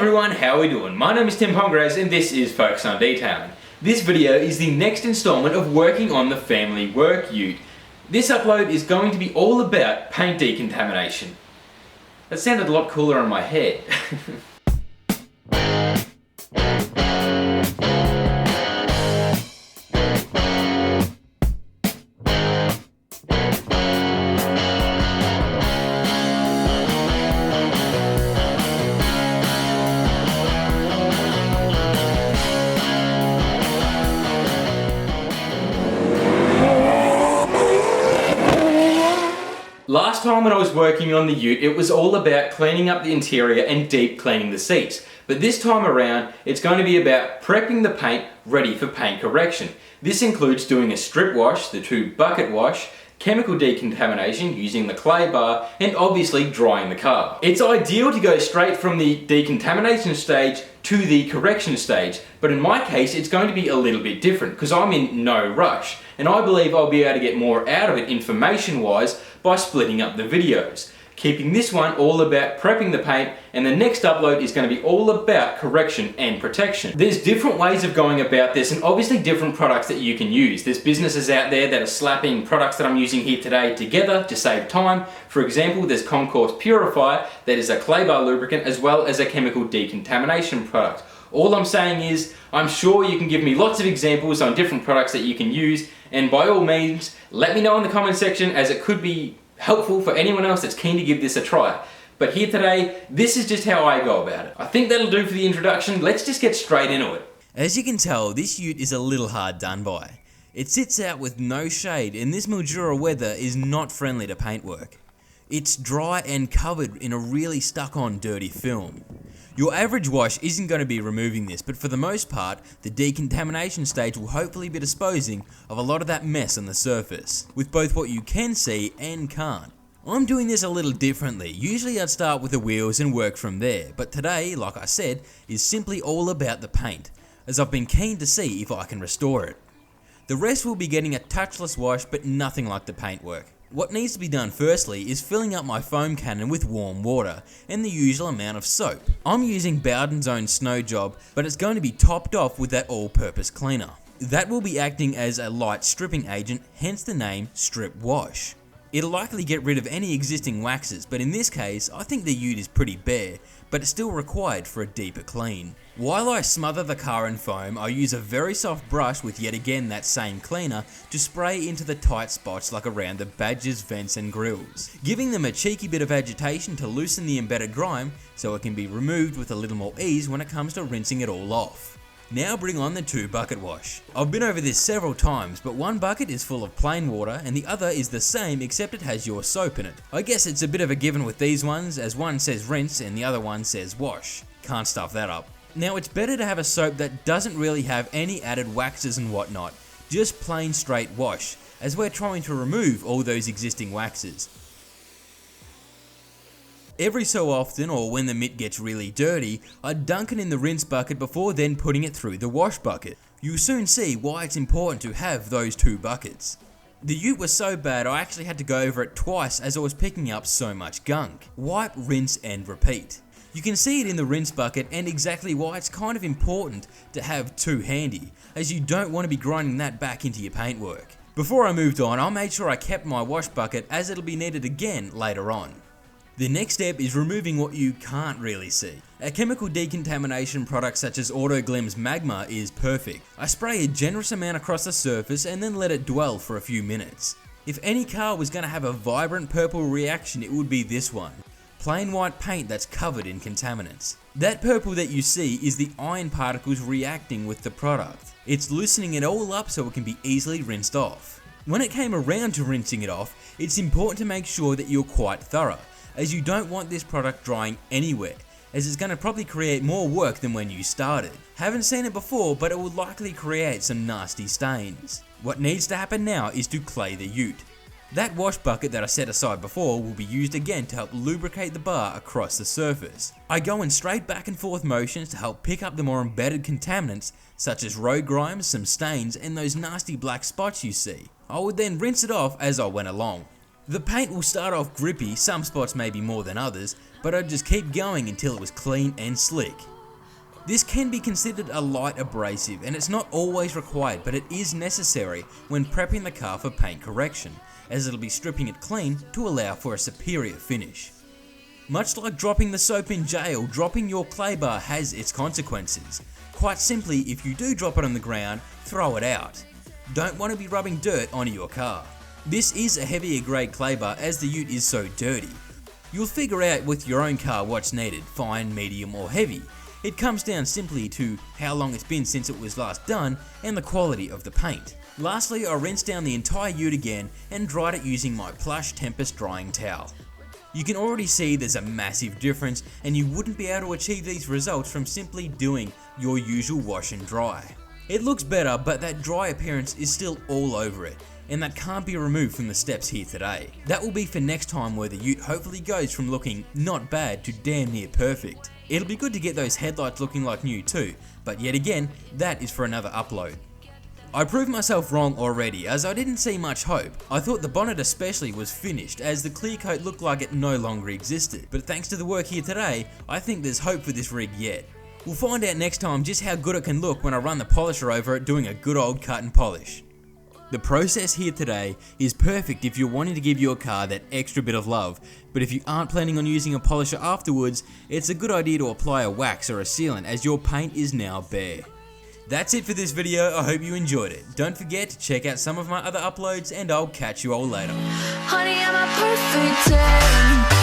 everyone, how are we doing? My name is Tim Pongres and this is Focus on Detailing. This video is the next installment of working on the family work ute. This upload is going to be all about paint decontamination. That sounded a lot cooler in my head. Last time when I was working on the ute, it was all about cleaning up the interior and deep cleaning the seats. But this time around, it's going to be about prepping the paint ready for paint correction. This includes doing a strip wash, the 2-bucket wash, chemical decontamination using the clay bar, and obviously drying the car. It's ideal to go straight from the decontamination stage to the correction stage, but in my case it's going to be a little bit different because I'm in no rush, and I believe I'll be able to get more out of it information wise by splitting up the videos. Keeping this one all about prepping the paint, and the next upload is going to be all about correction and protection. There's different ways of going about this and obviously different products that you can use. There's businesses out there that are slapping products that I'm using here today together to save time. For example, there's Concourse Purifier that is a clay bar lubricant as well as a chemical decontamination product. All I'm saying is, I'm sure you can give me lots of examples on different products that you can use, and by all means, let me know in the comment section, as it could be helpful for anyone else that's keen to give this a try. But here today, this is just how I go about it. I think that'll do for the introduction. Let's just get straight into it. As you can tell, this ute is a little hard done by. It sits out with no shade, and this Mildura weather is not friendly to paintwork. It's dry and covered in a really stuck-on dirty film. Your average wash isn't going to be removing this, but for the most part, the decontamination stage will hopefully be disposing of a lot of that mess on the surface, with both what you can see and can't. I'm doing this a little differently. Usually I'd start with the wheels and work from there, but today, like I said, is simply all about the paint, as I've been keen to see if I can restore it. The rest will be getting a touchless wash, but nothing like the paintwork. What needs to be done firstly is filling up my foam cannon with warm water and the usual amount of soap. I'm using Bowden's Own Snow Job, but it's going to be topped off with that all-purpose cleaner. That will be acting as a light stripping agent, hence the name Strip Wash. It'll likely get rid of any existing waxes, but in this case I think the ute is pretty bare, but it's still required for a deeper clean. While I smother the car in foam, I use a very soft brush with yet again that same cleaner to spray into the tight spots like around the badges, vents and grills, giving them a cheeky bit of agitation to loosen the embedded grime so it can be removed with a little more ease when it comes to rinsing it all off. Now bring on the 2-bucket wash. I've been over this several times, but one bucket is full of plain water and the other is the same except it has your soap in it. I guess it's a bit of a given with these ones, as one says rinse and the other one says wash. Can't stuff that up. Now it's better to have a soap that doesn't really have any added waxes and whatnot, just plain straight wash, as we're trying to remove all those existing waxes. Every so often, or when the mitt gets really dirty, I dunk it in the rinse bucket before then putting it through the wash bucket. You'll soon see why it's important to have those 2 buckets. The ute was so bad I actually had to go over it twice as I was picking up so much gunk. Wipe, rinse and repeat. You can see it in the rinse bucket and exactly why it's kind of important to have 2 handy, as you don't want to be grinding that back into your paintwork. Before I moved on, I made sure I kept my wash bucket as it'll be needed again later on. The next step is removing what you can't really see. A chemical decontamination product such as Autoglim's Magma is perfect. I spray a generous amount across the surface and then let it dwell for a few minutes. If any car was going to have a vibrant purple reaction, it would be this one. Plain white paint that's covered in contaminants. That purple that you see is the iron particles reacting with the product. It's loosening it all up so it can be easily rinsed off. When it came around to rinsing it off, it's important to make sure that you're quite thorough, as you don't want this product drying anywhere, as it's going to probably create more work than when you started. Haven't seen it before, but it will likely create some nasty stains. What needs to happen now is to clay the ute. That wash bucket that I set aside before will be used again to help lubricate the bar across the surface. I go in straight back and forth motions to help pick up the more embedded contaminants such as road grimes, some stains and those nasty black spots you see. I would then rinse it off as I went along. The paint will start off grippy, some spots may be more than others, but I'd just keep going until it was clean and slick. This can be considered a light abrasive, and it's not always required, but it is necessary when prepping the car for paint correction, as it'll be stripping it clean to allow for a superior finish. Much like dropping the soap in jail, dropping your clay bar has its consequences. Quite simply, if you do drop it on the ground, throw it out. Don't want to be rubbing dirt onto your car. This is a heavier grade clay bar as the ute is so dirty. You'll figure out with your own car what's needed, fine, medium or heavy. It comes down simply to how long it's been since it was last done and the quality of the paint. Lastly, I rinsed down the entire ute again and dried it using my Plush Tempest drying towel. You can already see there's a massive difference, and you wouldn't be able to achieve these results from simply doing your usual wash and dry. It looks better, but that dry appearance is still all over it, and that can't be removed from the steps here today. That will be for next time, where the ute hopefully goes from looking not bad to damn near perfect. It'll be good to get those headlights looking like new too, but yet again, that is for another upload. I proved myself wrong already, as I didn't see much hope. I thought the bonnet especially was finished, as the clear coat looked like it no longer existed, but thanks to the work here today, I think there's hope for this rig yet. We'll find out next time just how good it can look when I run the polisher over it doing a good old cut and polish. The process here today is perfect if you're wanting to give your car that extra bit of love, but if you aren't planning on using a polisher afterwards, it's a good idea to apply a wax or a sealant, as your paint is now bare. That's it for this video. I hope you enjoyed it. Don't forget to check out some of my other uploads, and I'll catch you all later. Honey, I'm a perfect 10.